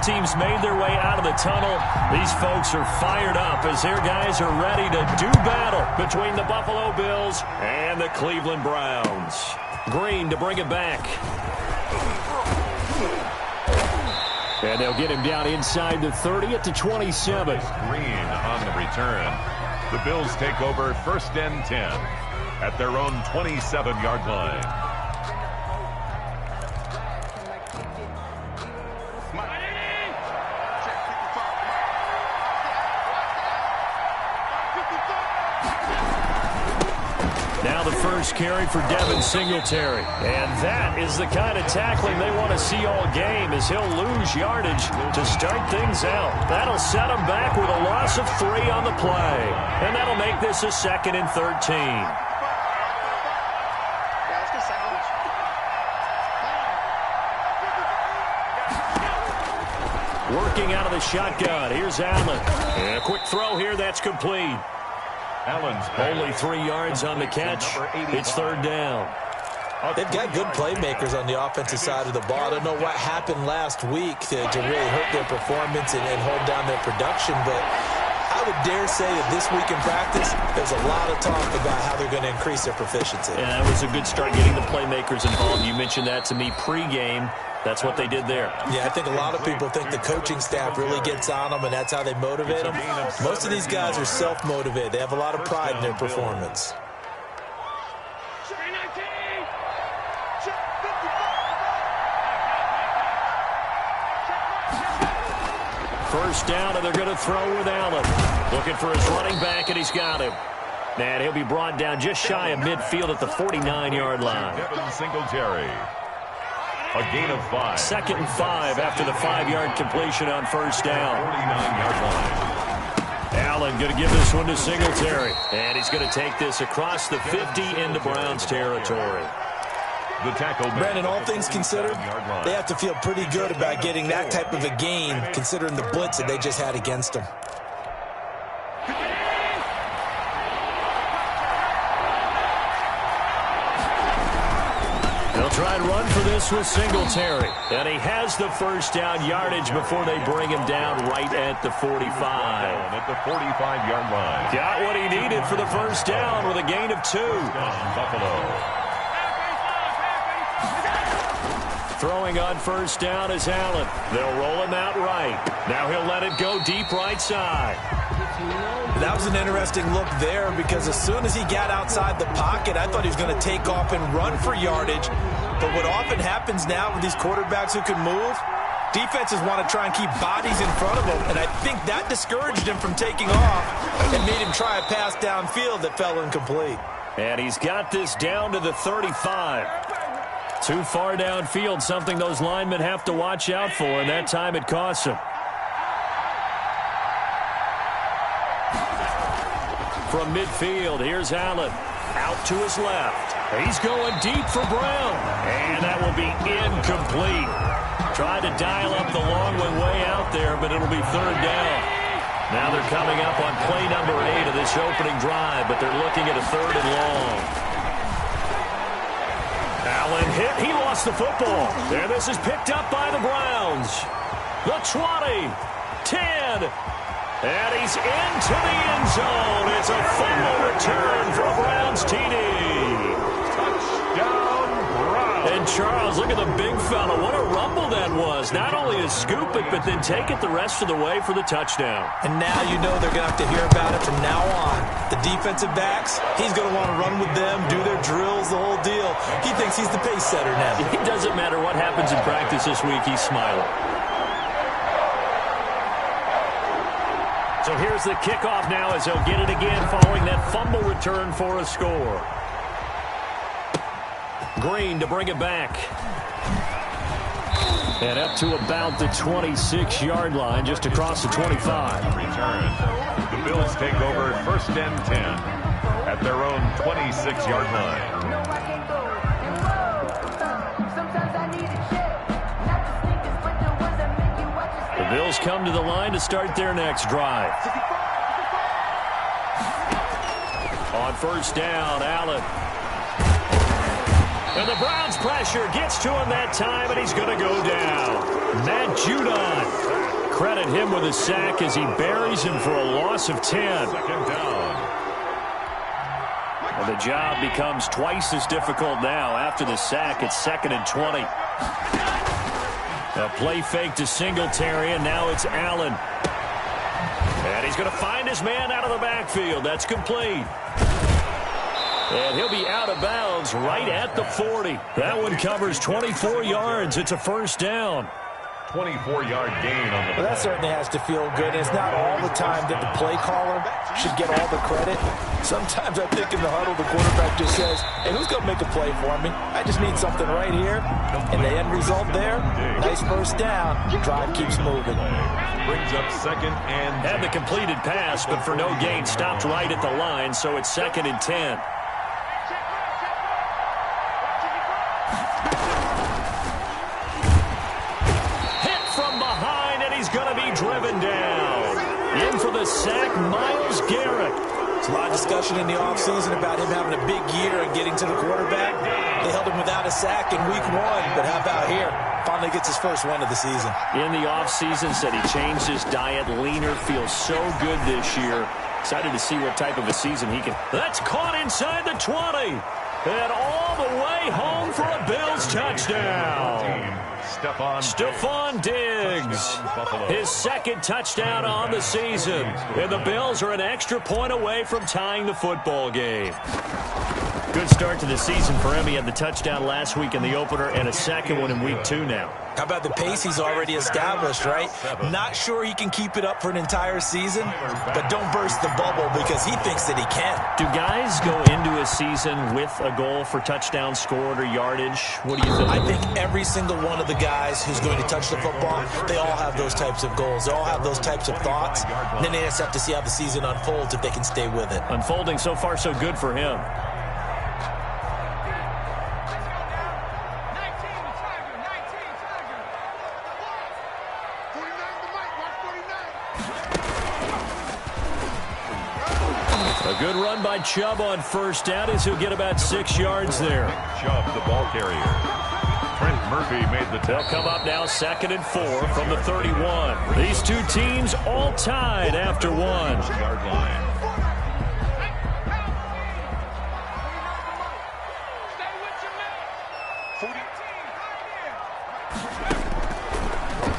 Both teams made their way out of the tunnel. These folks are fired up as their guys are ready to do battle between the Buffalo Bills and the Cleveland Browns. Green to bring it back. And they'll get him down inside the 30 at the 27. Green on the return. The Bills take over 1st and 10 at their own 27-yard line. Now the first carry for Devin Singletary. And that is the kind of tackling they want to see all game, as he'll lose yardage to start things out. That'll set him back with a loss of 3 on the play. And that'll make this a 2nd and 13. Working out of the shotgun. Here's Allen. And a quick throw here. That's complete. Allen's only 3 yards on the catch. It's 3rd down. They've got good playmakers on the offensive side of the ball. I don't know what happened last week to really hurt their performance and hold down their production, but I would dare say that this week in practice, there's a lot of talk about how they're going to increase their proficiency. Yeah, that was a good start getting the playmakers involved. You mentioned that to me pregame. That's what they did there. Yeah, I think a lot of people think the coaching staff really gets on them, and that's how they motivate them. Most of these guys are self-motivated. They have a lot of pride in their performance. First down, and they're going to throw with Allen. Looking for his running back, and he's got him. And he'll be brought down just shy of midfield at the 49-yard line. Devin Singletary. A gain of 5. 2nd and 5 after the 5-yard completion on first down. 49-yard line. Allen going to give this one to Singletary. And he's going to take this across the 50 into Browns territory. The tackle. Brandon, all things considered, they have to feel pretty good about getting that type of a gain, considering the blitz that they just had against them. They'll try and run for this with Singletary. And he has the first down yardage before they bring him down right at the 45. At the 45-yard line. Got what he needed for the first down with a gain of 2. Buffalo. Throwing on first down is Allen. They'll roll him out right. Now he'll let it go deep right side. That was an interesting look there, because as soon as he got outside the pocket, I thought he was going to take off and run for yardage. But what often happens now with these quarterbacks who can move, defenses want to try and keep bodies in front of them, and I think that discouraged him from taking off and made him try a pass downfield that fell incomplete. And he's got this down to the 35. Too far downfield, something those linemen have to watch out for, and that time it costs him. From midfield, here's Allen. Out to his left. He's going deep for Brown. And that will be incomplete. Tried to dial up the long way out there, but it'll be 3rd down. Now they're coming up on play number 8 of this opening drive, but they're looking at a 3rd and long. Allen hit. He lost the football. And this is picked up by the Browns. The 20, 10, and he's into the end zone. It's a fumble return for a Browns TD. Touchdown, Browns. And Charles, look at the big fella. What a rumble that was. Not only to scoop it, but then take it the rest of the way for the touchdown. And now you know they're going to have to hear about it from now on. The defensive backs, he's going to want to run with them, do their drills, the whole deal. He thinks he's the pace setter now. It doesn't matter what happens in practice this week, he's smiling. So here's the kickoff now as they'll get it again following that fumble return for a score. Green to bring it back. And up to about the 26-yard line, just across the 25. Return. The Bills take over 1st and 10 at their own 26-yard line. The Bills come to the line to start their next drive. On first down, Allen. And the Browns pressure gets to him that time, and he's going to go down. Matt Judon credit him with a sack as he buries him for a loss of 10. Second down. And the job becomes twice as difficult now. After the sack, it's 2nd and 20. A play fake to Singletary, and now it's Allen. And he's going to find his man out of the backfield. That's complete. And he'll be out of bounds right at the 40. That one covers 24 yards. It's a first down. 24-yard gain on the Well, that certainly has to feel good. It's not all the time that the play caller should get all the credit. Sometimes I think in the huddle, the quarterback just says, hey, who's going to make a play for me? I just need something right here. And the end result there, nice first down. Drive keeps moving. Brings up 2nd and 10. Had the completed pass, but for no gain, stopped right at the line, so it's 2nd and 10. Driven down. In for the sack, Myles Garrett. There's a lot of discussion in the offseason about him having a big year and getting to the quarterback. They held him without a sack in week 1, but how about here? Finally gets his first one of the season. In the offseason, said he changed his diet, leaner, feels so good this year. Excited to see what type of a season he can. That's caught inside the 20. And all the way home for a Bills touchdown. Stephon Diggs, his 2nd touchdown on the season. And the Bills are an extra point away from tying the football game. Good start to the season for him. He had the touchdown last week in the opener and a 2nd one in week 2 now. How about the pace he's already established, right? Not sure he can keep it up for an entire season, but don't burst the bubble because he thinks that he can. Do guys go into a season with a goal for touchdown scored or yardage? What do you think? I think every single one of the guys who's going to touch the football, they all have those types of goals. They all have those types of thoughts. And then they just have to see how the season unfolds if they can stay with it. Unfolding so far so good for him. A good run by Chubb on first down as he'll get about 6 yards there. Chubb, the ball carrier. Trent Murphy made the They'll come up now 2nd and 4 from the 31. These two teams all tied after 1. Yard line.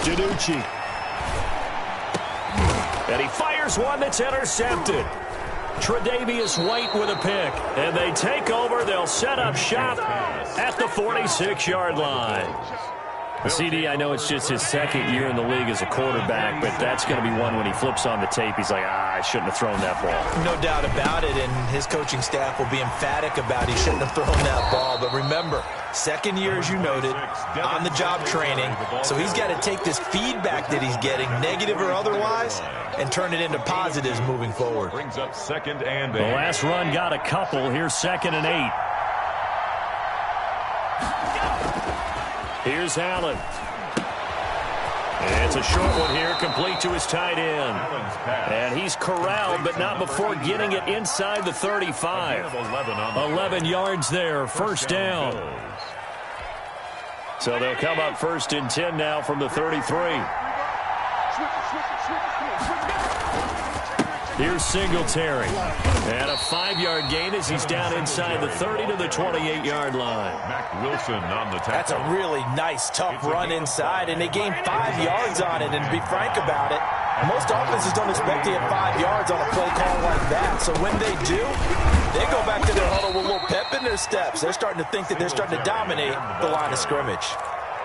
Janucci. And he fires one that's intercepted. Tre'Davious White with a pick. And they take over. They'll set up shop at the 46-yard line. CD, I know it's just his 2nd year in the league as a quarterback, but that's going to be one when he flips on the tape. He's like, I shouldn't have thrown that ball. No doubt about it, and his coaching staff will be emphatic about he shouldn't have thrown that ball. But remember, 2nd year, as you noted, on-the-job training. So he's got to take this feedback that he's getting, negative or otherwise, and turn it into positives moving forward. Brings up 2nd and 8. The last run got a couple. Here's 2nd and 8. Here's Allen. And it's a short one here, complete to his tight end. And he's corralled, but not before getting it inside the 35. 11 yards there, first down. So they'll come up 1st and 10 now from the 33. Here's Singletary. And a 5-yard gain as he's down inside the 30 to the 28-yard line. Mac Wilson on the tackle. That's a really nice, tough run inside, and they gained 5 yards on it. And to be frank about it, most offenses don't expect to get 5 yards on a play call like that. So when they do, they go back to their huddle with a little pep in their steps. They're starting to think that they're starting to dominate the line of scrimmage.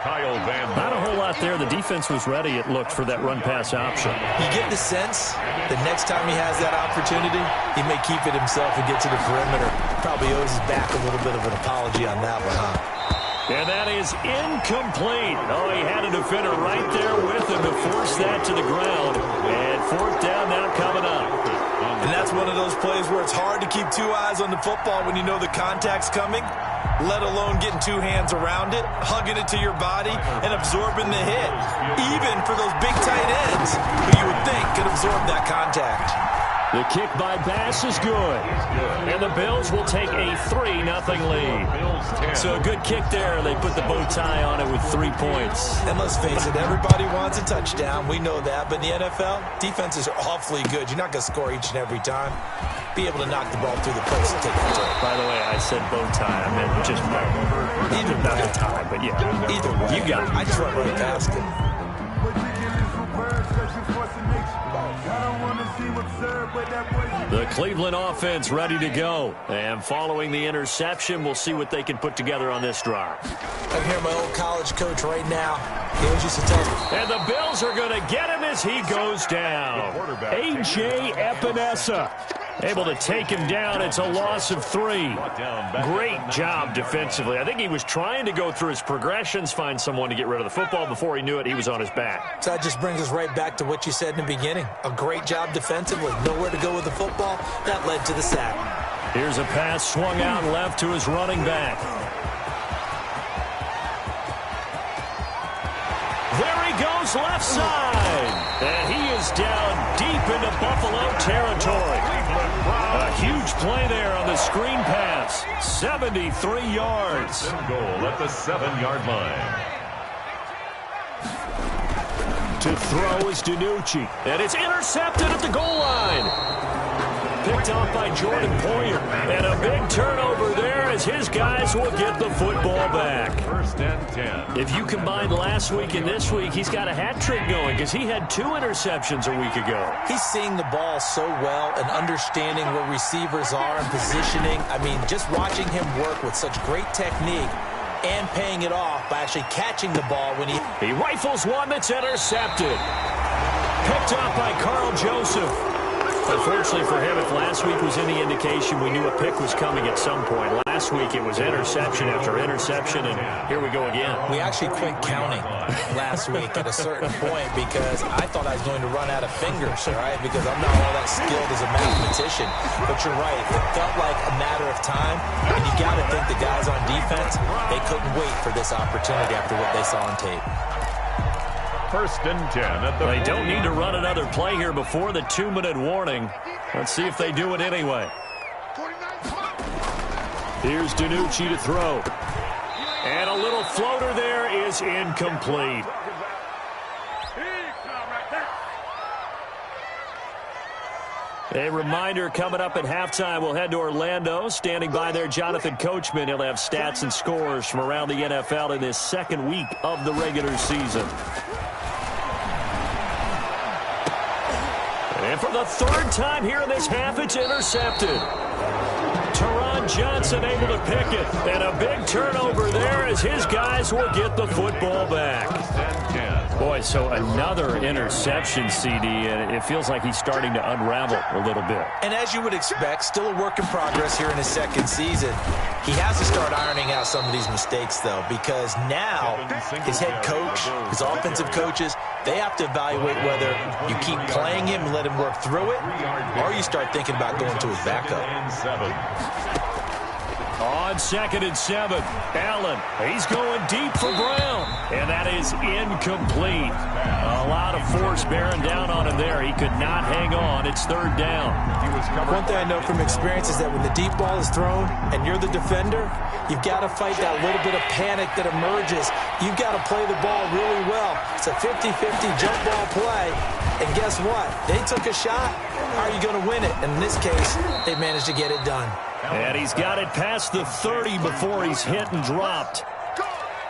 Not a whole lot there. The defense was ready, it looked, for that run-pass option. You get the sense that next time he has that opportunity, he may keep it himself and get to the perimeter. Probably owes his back a little bit of an apology on that one, huh? And that is incomplete. Oh, he had a defender right there with him to force that to the ground. And 4th down now coming up. And that's one of those plays where it's hard to keep 2 eyes on the football when you know the contact's coming, let alone getting 2 hands around it, hugging it to your body, and absorbing the hit. Even for those big tight ends who you would think could absorb that contact. The kick by Bass is good. And the Bills will take a 3-0 lead. So a good kick there. They put the bow tie on it with 3 points. And let's face it, everybody wants a touchdown. We know that. But in the NFL, defenses are awfully good. You're not going to score each and every time. Be able to knock the ball through the post and take the turn. By the way, I said bow tie. I meant just either not a tie, but yeah. Either way. You got it. I just went right past it. The Cleveland offense ready to go. And following the interception, we'll see what they can put together on this drive. I hear my old college coach right now. He always used to tell me. And the Bills are going to get him as he goes down. A.J. Epinesa able to take him down. It's a loss of 3. Great job defensively. I think he was trying to go through his progressions, find someone to get rid of the football. Before he knew it, he was on his back. So that just brings us right back to what you said in the beginning. A great job defensively. Nowhere to go with the football. That led to the sack. Here's a pass swung out left to his running back. There he goes left side. And he is down deep into Buffalo territory. A huge play there on the screen pass. 73 yards. Goal at the 7-yard line. To throw is DiNucci. And it's intercepted at the goal line. Picked off by Jordan Poyer. And a big turnover there as his guys will get the football back. 1st and 10. If you combine last week and this week, he's got a hat trick going because he had 2 interceptions a week ago. He's seeing the ball so well and understanding where receivers are and positioning. I mean, just watching him work with such great technique and paying it off by actually catching the ball when he rifles one that's intercepted. Picked up by Carl Joseph. Unfortunately for him, if last week was any indication, we knew a pick was coming at some point. Last week it was interception after interception, and here we go again. We actually quit counting last week at a certain point because I thought I was going to run out of fingers, all right, because I'm not all that skilled as a mathematician. But you're right. It felt like a matter of time, and you got to think the guys on defense, they couldn't wait for this opportunity after what they saw on tape. 1st and 10 at the. They don't need to run another play here before the 2-minute warning. Let's see if they do it anyway. Here's DiNucci to throw. And a little floater there is incomplete. A reminder coming up at halftime, we'll head to Orlando. Standing by there, Jonathan Coachman. He'll have stats and scores from around the NFL in this 2nd week of the regular season. And for the 3rd time here in this half, it's intercepted. Teron Johnson able to pick it. And a big turnover there as his guys will get the football back. Boy, so another interception, CD, and it feels like he's starting to unravel a little bit. And as you would expect, still a work in progress here in his 2nd season. He has to start ironing out some of these mistakes, though, because now his head coach, his offensive coaches, they have to evaluate whether you keep playing him and let him work through it, or you start thinking about going to his backup. On 2nd and 7, Allen, he's going deep for Brown, and that is incomplete. A lot of force bearing down on him there. He could not hang on. It's 3rd down. One thing I know from experience is that when the deep ball is thrown and you're the defender, you've got to fight that little bit of panic that emerges. You've got to play the ball really well. It's a 50-50 jump ball play, and guess what? They took a shot. How are you going to win it? And in this case, they managed to get it done. And he's got it past the 30 before he's hit and dropped.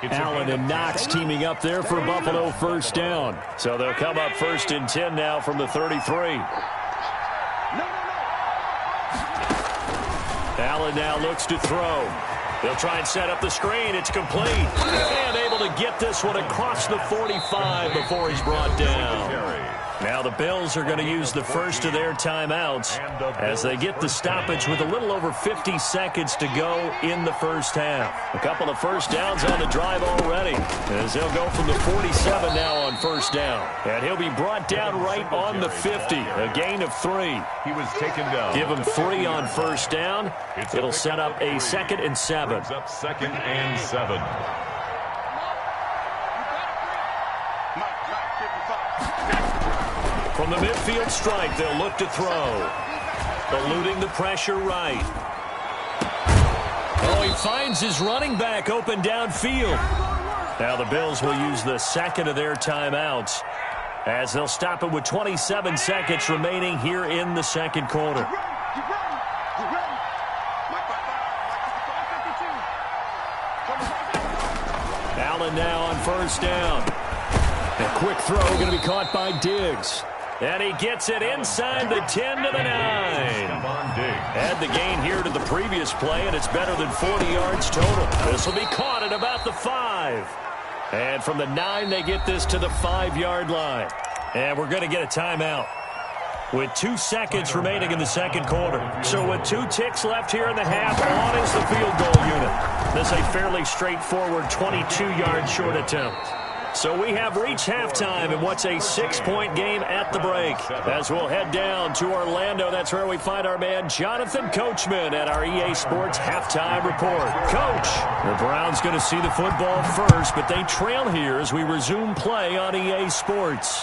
Allen and Knox teaming up there for Buffalo 1st down. So they'll come up 1st and 10 now from the 33. Allen now looks to throw. They'll try and set up the screen. It's complete. And able to get this one across the 45 before he's brought down. Now the Bills are going to use the first of their timeouts as they get the stoppage with a little over 50 seconds to go in the 1st half. A couple of 1st downs on the drive already as they'll go from the 47 now on 1st down. And he'll be brought down right on the 50, a gain of 3. He was taken down. Give him 3 on 1st down. It'll set up a 2nd and 7. Up 2nd and 7. From the midfield strike, they'll look to throw. eluding the pressure right. Oh, he finds his running back open downfield. Now the Bills will use the second of their timeouts as they'll stop it with 27 seconds remaining here in the second quarter. Allen now on first down. A quick throw going to be caught by Diggs. And he gets it inside the 10 to the 9. Add the gain here to the previous play, and it's better than 40 yards total. This will be caught at about the 5. And from the 9, they get this to the 5-yard line. And we're going to get a timeout with 2 seconds remaining in the second quarter. So with 2 ticks left here in the half, on is the field goal unit. This is a fairly straightforward 22-yard short attempt. So we have reached halftime in what's a 6-point game at the break. As we'll head down to Orlando, that's where we find our man Jonathan Coachman at our EA Sports Halftime Report. Coach, the Browns going to see the football first, but they trail here as we resume play on EA Sports.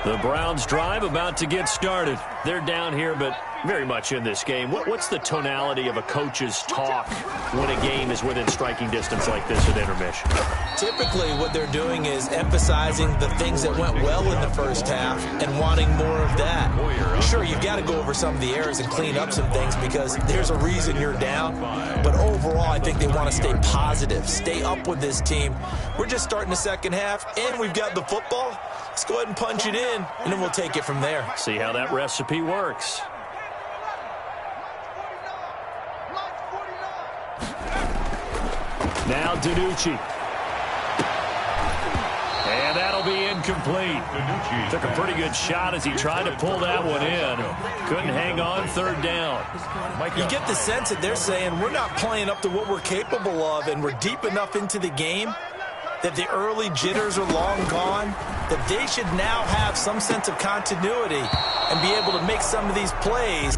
The Browns drive about to get started. They're down here, but very much in this game. What's the tonality of a coach's talk when a game is within striking distance like this at intermission? Typically, what they're doing is emphasizing the things that went well in the first half and wanting more of that. Sure, you've got to go over some of the errors and clean up some things because there's a reason you're down. But overall, I think they want to stay positive, stay up with this team. We're just starting the second half, and we've got the football. Let's go ahead and punch it in, and then we'll take it from there. See how that recipe works. Now DiNucci. And that'll be incomplete. Took a pretty good shot as he tried to pull that one in. Couldn't hang on third down. You get the sense that they're saying we're not playing up to what we're capable of, and we're deep enough into the game that the early jitters are long gone, that they should now have some sense of continuity and be able to make some of these plays.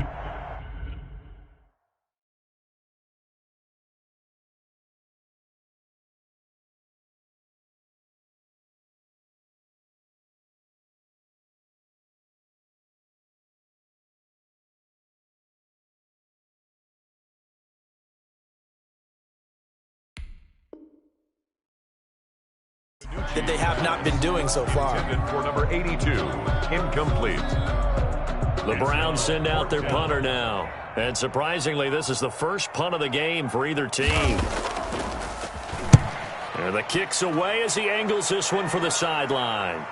That they have not been doing so far. For number 82, incomplete. The Browns send out their punter now. And surprisingly, this is the first punt of the game for either team. And the kick's away as he angles this one for the sideline.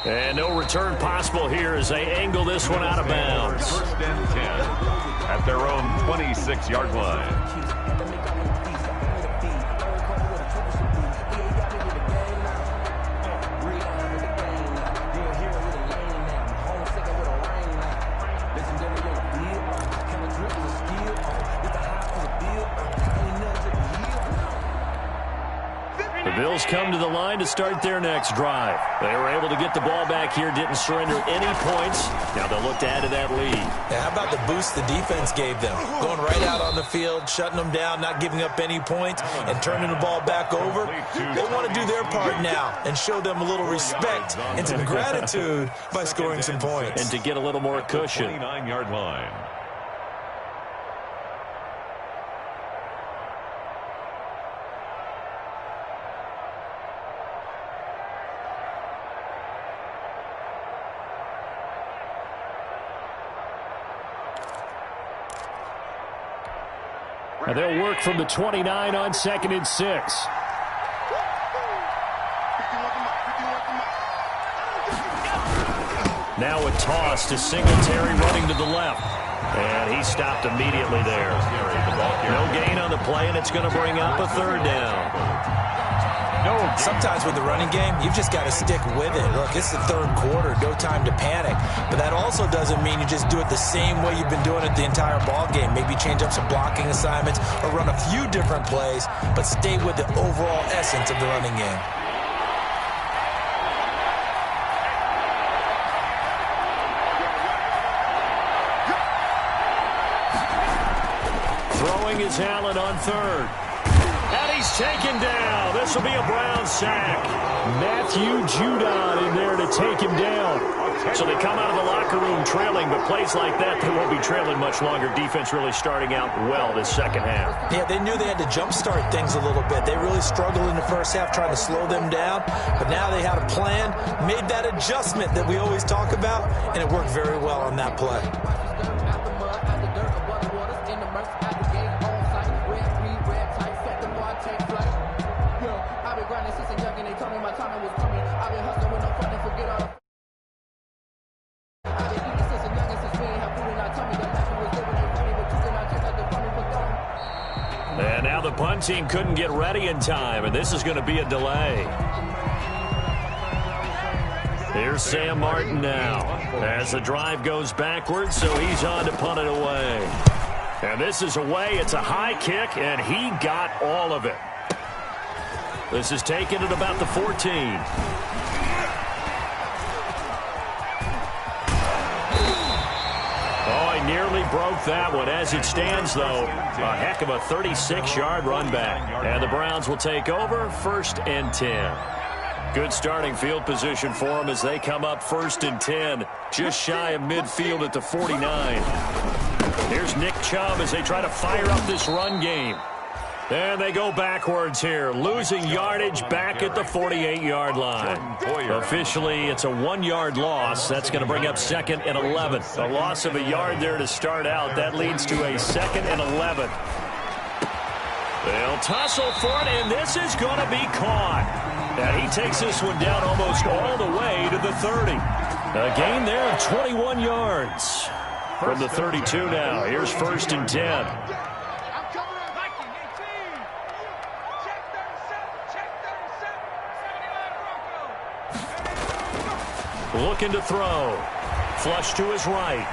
And no return possible here as they angle this one out of bounds. First and 10 at their own 26-yard line. Bills come to the line to start their next drive. They were able to get the ball back here, didn't surrender any points. Now they'll look to add to that lead. Yeah, how about the boost the defense gave them? Going right out on the field, shutting them down, not giving up any points, and turning the ball back over. They want to do their part now and show them a little respect and some gratitude by scoring some points. And to get a little more cushion. 29-yard line. And they'll work from the 29 on 2nd and 6. Now a toss to Singletary running to the left. And he stopped immediately there. No gain on the play, and it's going to bring up a third down. Sometimes with the running game, you've just got to stick with it. Look, it's the third quarter, no time to panic. But that also doesn't mean you just do it the same way you've been doing it the entire ball game. Maybe change up some blocking assignments or run a few different plays, but stay with the overall essence of the running game. is Allen on third. And he's taken down. This will be a Brown sack. Matthew Judon in there to take him down. So they come out of the locker room trailing, but plays like that, they won't be trailing much longer. Defense really starting out well this second half. Yeah, they knew they had to jumpstart things a little bit. They really struggled in the first half trying to slow them down, but now they had a plan, made that adjustment that we always talk about, and it worked very well on that play. And now the punt team couldn't get ready in time, and this is going to be a delay. Here's Sam Martin now as the drive goes backwards, so he's on to punt it away. And this is away. It's a high kick, and he got all of it. This is taken at about the 14. Nearly broke that one. As it stands, though, a heck of a 36-yard run back. And the Browns will take over 1st and 10. Good starting field position for them as they come up 1st and 10, just shy of midfield at the 49. Here's Nick Chubb as they try to fire up this run game. And they go backwards here, losing yardage back at the 48-yard line. Officially, it's a 1-yard loss. That's going to bring up 2nd and 11. A loss of a yard there to start out. That leads to a 2nd and 11. They'll tussle for it, and this is going to be caught. And he takes this one down almost all the way to the 30. A gain there of 21 yards. From the 32 now, here's 1st and 10. Looking to throw. Flush to his right.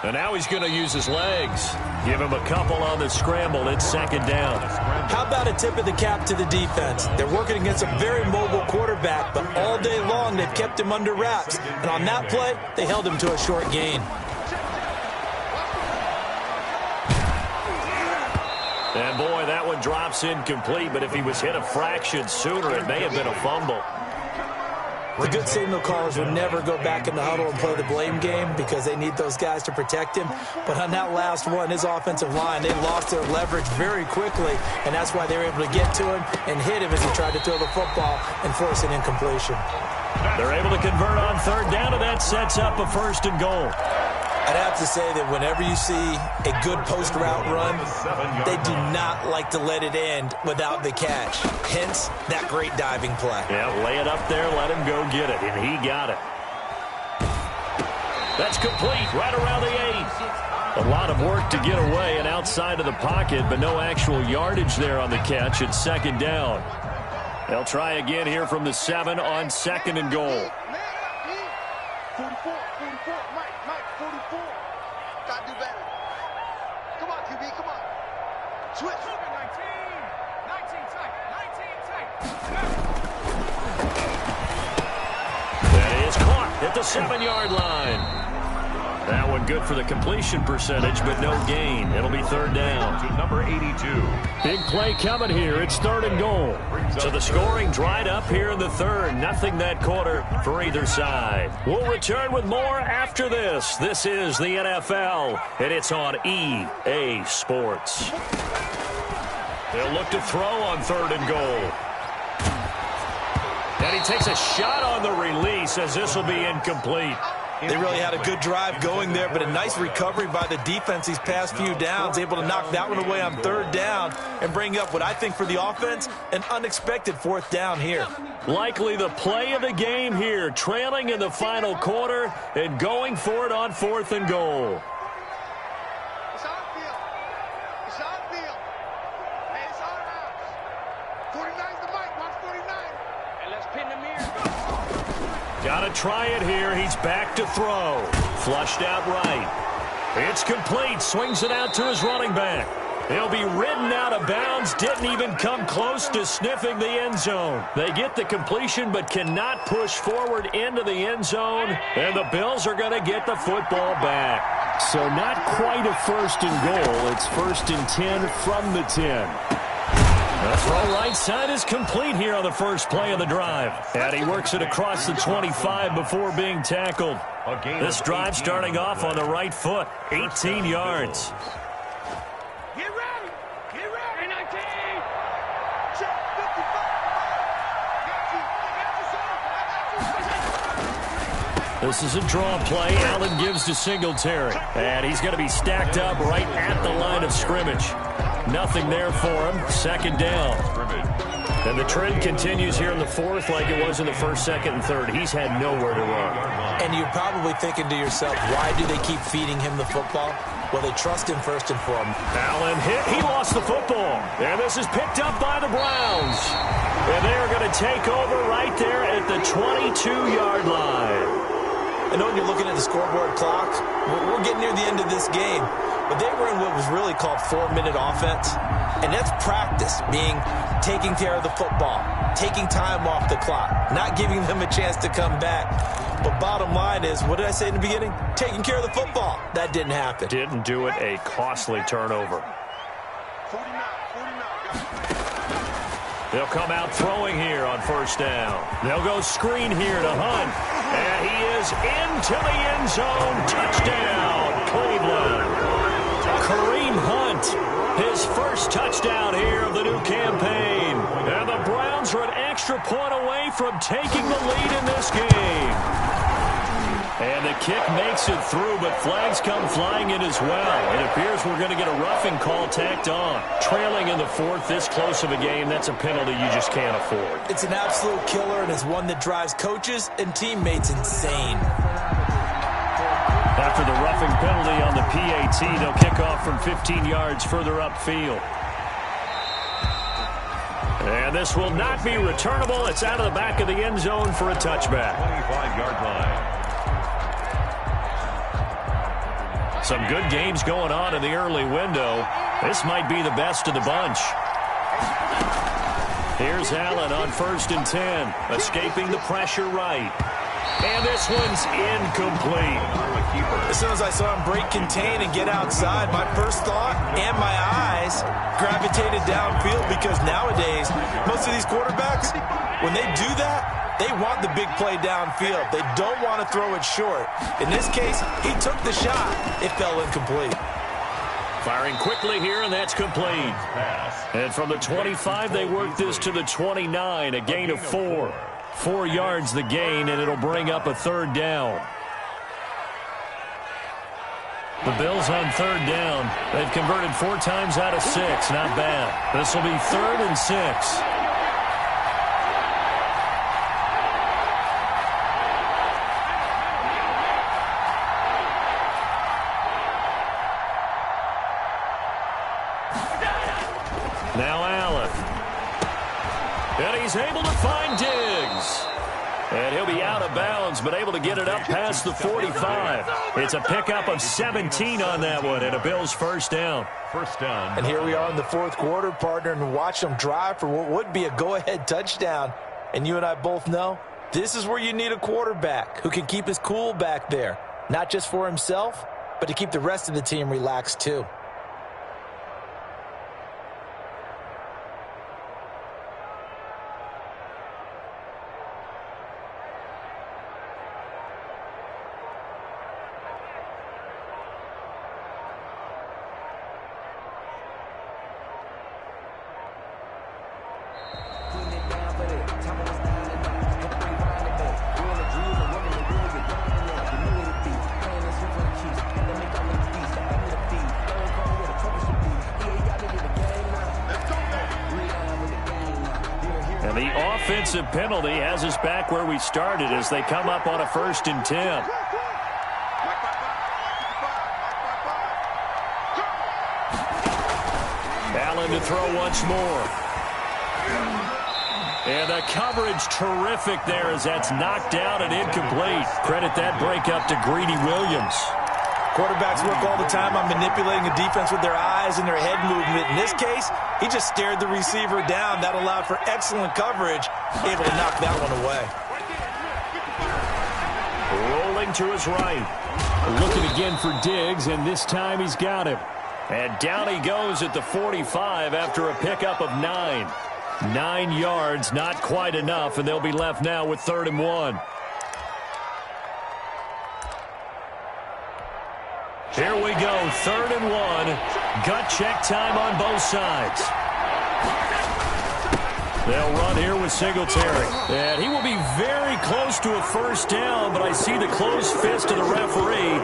And now he's going to use his legs. Give him a couple on the scramble. It's 2nd down. How about a tip of the cap to the defense? They're working against a very mobile quarterback, but all day long they've kept him under wraps. And on that play, they held him to a short gain. And boy, that one drops incomplete, but if he was hit a fraction sooner, it may have been a fumble. The good signal callers would never go back in the huddle and play the blame game because they need those guys to protect him. But on that last one, his offensive line, they lost their leverage very quickly, and that's why they were able to get to him and hit him as he tried to throw the football and force an incompletion. They're able to convert on 3rd down, and that sets up a 1st and goal. I'd have to say that whenever you see a good post route run, they do not like to let it end without the catch. Hence, that great diving play. Yeah, lay it up there, let him go get it, and he got it. That's complete, right around the 8. A lot of work to get away and outside of the pocket, but no actual yardage there on the catch. It's 2nd down. They'll try again here from the 7 on 2nd and goal. 44, Mike, 44. Gotta do better. Come on, QB, come on. Switch. 19 tight. That is caught at the 7-yard line. That one good for the completion percentage, but no gain. It'll be 3rd down. To number 82. Big play coming here. It's 3rd and goal. So the scoring dried up here in the 3rd. Nothing that quarter for either side. We'll return with more after this. This is the NFL, and it's on EA Sports. They'll look to throw on 3rd and goal. And he takes a shot on the release as this will be incomplete. They really had a good drive going there, but a nice recovery by the defense these past few downs, able to knock that one away on 3rd down and bring up what I think for the offense, an unexpected 4th down here. Likely the play of the game here, trailing in the final quarter and going for it on 4th and goal. It's on field. It's on field. Hey, it's on out. 49's the mic. Watch 49. And let's pin the mirror. Got to try it here. He's back to throw. Flushed out right. It's complete. Swings it out to his running back. He'll be ridden out of bounds. Didn't even come close to sniffing the end zone. They get the completion but cannot push forward into the end zone. And the Bills are going to get the football back. So not quite a first and goal. It's 1st and 10 from the 10. The throw right side is complete here on the first play of the drive. And he works it across the 25 before being tackled. This drive starting off on the right foot. 18 yards. Get ready. Get ready. 19. This is a draw play. Allen gives to Singletary. And he's going to be stacked up right at the line of scrimmage. Nothing there for him. 2nd down. And the trend continues here in the 4th like it was in the 1st, 2nd, and 3rd. He's had nowhere to run. And you're probably thinking to yourself, why do they keep feeding him the football? Well, they trust him first and foremost. Allen hit. He lost the football. And this is picked up by the Browns. And they are going to take over right there at the 22-yard line. I know when you're looking at the scoreboard clock, we're getting near the end of this game. But they were in what was really called 4-minute offense. And that's practice, being taking care of the football, taking time off the clock, not giving them a chance to come back. But bottom line is, what did I say in the beginning? Taking care of the football. That didn't happen. Didn't do it. A costly turnover. 49. They'll come out throwing here on 1st down. They'll go screen here to Hunt. And he is into the end zone. Touchdown, Cleveland. Kareem Hunt, his first touchdown here of the new campaign. And the Browns are an extra point away from taking the lead in this game. And the kick makes it through, but flags come flying in as well. It appears we're going to get a roughing call tacked on. Trailing in the 4th, this close of a game, that's a penalty you just can't afford. It's an absolute killer, and it's one that drives coaches and teammates insane. After the roughing penalty on the PAT, they'll kick off from 15 yards further upfield. And this will not be returnable. It's out of the back of the end zone for a touchback. 25-yard line. Some good games going on in the early window. This might be the best of the bunch. Here's Allen on 1st and 10, escaping the pressure right. And this one's incomplete. As soon as I saw him break contain and get outside, my first thought and my eyes gravitated downfield, because nowadays, most of these quarterbacks, when they do that, they want the big play downfield. They don't want to throw it short. In this case, he took the shot. It fell incomplete. Firing quickly here, and that's complete. And from the 25, they work this to the 29, a gain of 4. 4 yards the gain, and it'll bring up a 3rd down. The Bills on 3rd down. They've converted 4 times out of 6. Not bad. This will be 3rd and 6. Now Allen. And he's able to find Diggs. And he'll be out of bounds, but able to get it up past the 45. It's a pickup of 17 on that one, and a Bills 1st down. 1st down. And here we are in the 4th quarter, partner, and watch them drive for what would be a go-ahead touchdown. And you and I both know this is where you need a quarterback who can keep his cool back there. Not just for himself, but to keep the rest of the team relaxed too. And the offensive penalty has us back where we started as they come up on a 1st and 10. Allen to throw once more. And the coverage terrific there as that's knocked out and incomplete. Credit that breakup to Greedy Williams. Quarterbacks work all the time on manipulating a defense with their eyes and their head movement. In this case, he just stared the receiver down. That allowed for excellent coverage, able to knock that one away. Rolling to his right. Looking again for Diggs, and this time he's got him. And down he goes at the 45 after a pickup of 9. 9 yards, not quite enough, and they'll be left now with 3rd and 1. Here we go, 3rd and 1. Gut check time on both sides. They'll run here with Singletary. And he will be very close to a first down, but I see the closed fist of the referee,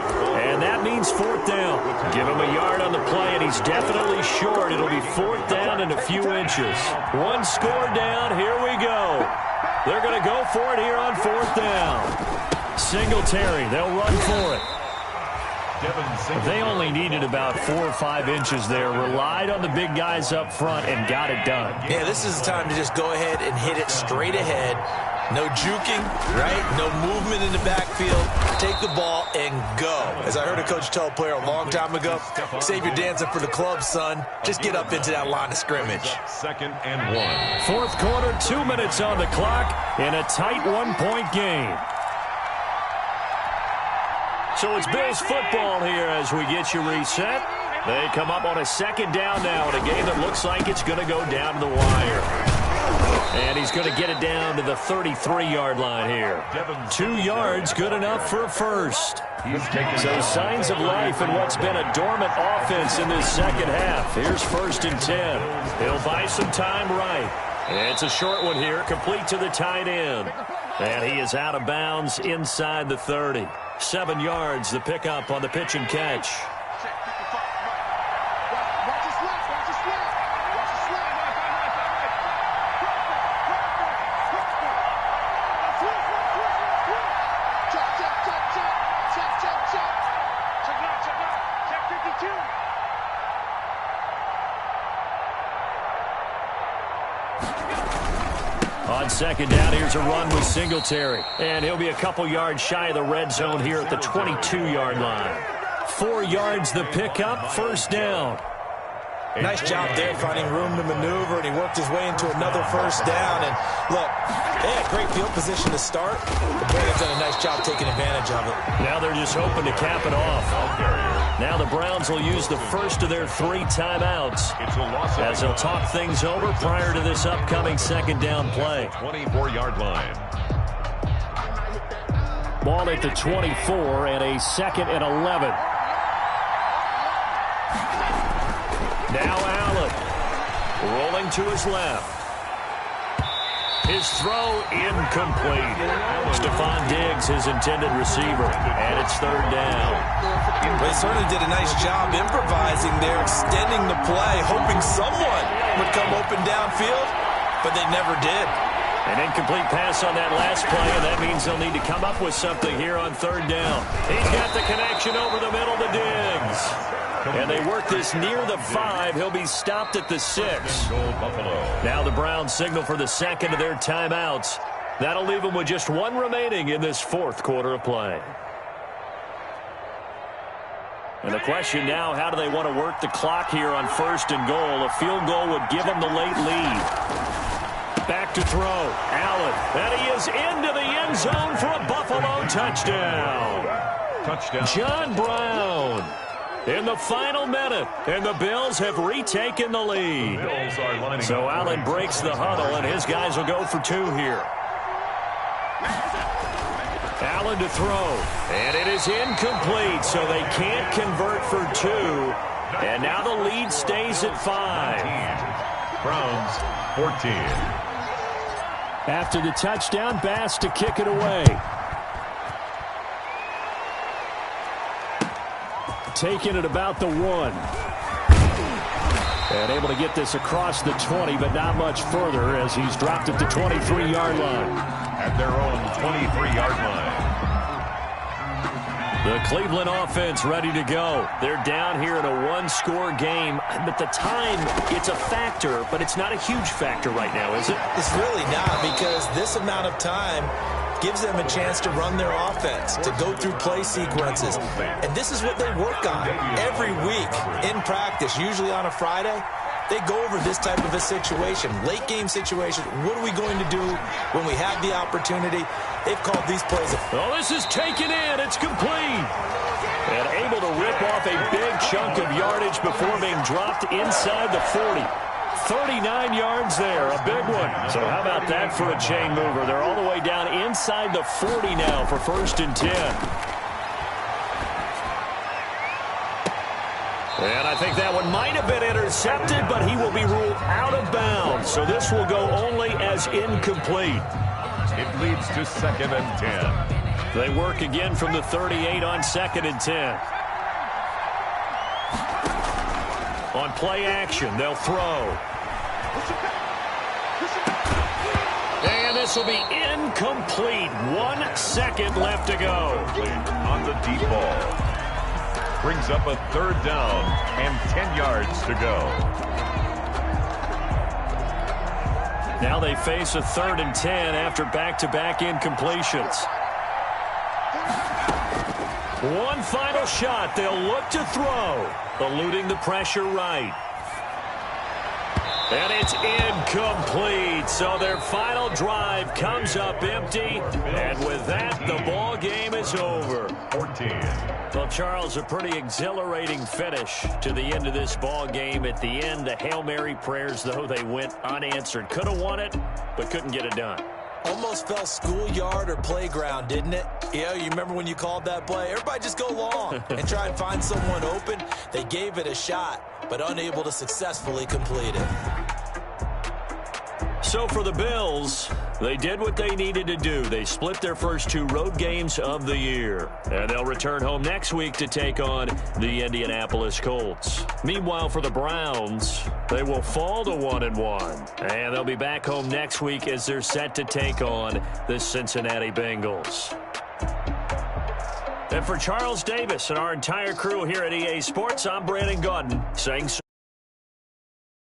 and that means 4th down. Give him a yard on the play, and he's definitely short. It'll be 4th down and a few inches. 1 score down. Here we go. They're going to go for it here on 4th down. Singletary, they'll run for it. They only needed about 4 or 5 inches there, relied on the big guys up front, and got it done. Yeah, this is the time to just go ahead and hit it straight ahead. No juking, right? No movement in the backfield. Take the ball and go. As I heard a coach tell a player a long time ago, save your dancing for the club, son. Just get up into that line of scrimmage. 2nd and 1. 4th quarter, 2 minutes on the clock in a tight 1-point game. So it's Bills football here as we get you reset. They come up on a 2nd down now in a game that looks like it's going to go down to the wire. And he's going to get it down to the 33-yard line here. 2 yards, good enough for a first. So signs of life in what's been a dormant offense in this second half. Here's 1st and 10. He'll buy some time right. It's a short one here, complete to the tight end. And he is out of bounds inside the 30. 7 yards, the pickup on the pitch and catch. On 2nd down, here's a run with Singletary. And he'll be a couple yards shy of the red zone here at the 22-yard line. 4 yards the pickup, 1st down. Nice job there finding room to maneuver, and he worked his way into another 1st down. And look, they had great field position to start. The Browns done a nice job taking advantage of it. Now they're just hoping to cap it off. Now the Browns will use the first of their 3 timeouts as they'll talk things over prior to this upcoming 2nd down play. 24-yard line. Ball at the 24 and a 2nd and 11. Now Allen rolling to his left. His throw incomplete. Stephon Diggs, his intended receiver, and it's 3rd down. They certainly did a nice job improvising there, extending the play, hoping someone would come open downfield, but they never did. An incomplete pass on that last play, and that means they'll need to come up with something here on 3rd down. He's got the connection over the middle to Diggs. And they work this near the 5. He'll be stopped at the 6. Now the Browns signal for the 2nd of their timeouts. That'll leave them with just 1 remaining in this 4th quarter of play. And the question now, how do they want to work the clock here on 1st and goal? A field goal would give them the late lead. Back to throw. Allen. And he is into the end zone for a Buffalo touchdown. John Brown in the final minute, and the Bills have retaken the lead. So Allen breaks the huddle, and his guys will go for 2 here. Allen to throw, and it is incomplete, so they can't convert for 2. And now the lead stays at 5. Browns 14. After the touchdown, Bass to kick it away. Taking it about the 1. And able to get this across the 20, but not much further as he's dropped at the 23-yard line. At their own 23-yard line. The Cleveland offense ready to go. They're down here in a 1-score game. But the time, it's a factor, but it's not a huge factor right now, is it? It's really not, because this amount of time gives them a chance to run their offense, to go through play sequences. And this is what they work on every week in practice, usually on a Friday. They go over this type of a situation, late game situation. What are we going to do when we have the opportunity, they've called these plays. Oh, this is taken in. It's complete. And able to rip off a big chunk of yardage before being dropped inside the 40. 39 yards there, a big one. So how about that for a chain mover? They're all the way down inside the 40 now for 1st and 10. And I think that one might have been intercepted, but he will be ruled out of bounds. So this will go only as incomplete. It leads to 2nd and 10. They work again from the 38 on 2nd and 10. On play action, they'll throw. And this will be incomplete. 1 second left to go. On the deep ball. Brings up a 3rd down and 10 yards to go. Now they face a 3rd and 10 after back-to-back incompletions. One final shot. They'll look to throw. Eluding the pressure right. And it's incomplete. So their final drive comes up empty. And with that, the ball game is over. 14. Well, Charles, a pretty exhilarating finish to the end of this ball game. At the end, the Hail Mary prayers, though, they went unanswered. Could have won it, but couldn't get it done. Almost felt schoolyard or playground, didn't it? Yeah, you remember when you called that play? Everybody just go long and try and find someone open. They gave it a shot, but unable to successfully complete it. So for the Bills, they did what they needed to do. They split their first 2 road games of the year. And they'll return home next week to take on the Indianapolis Colts. Meanwhile, for the Browns, they will fall to 1-1. And they'll be back home next week as they're set to take on the Cincinnati Bengals. And for Charles Davis and our entire crew here at EA Sports, I'm Brandon Gaudin saying so.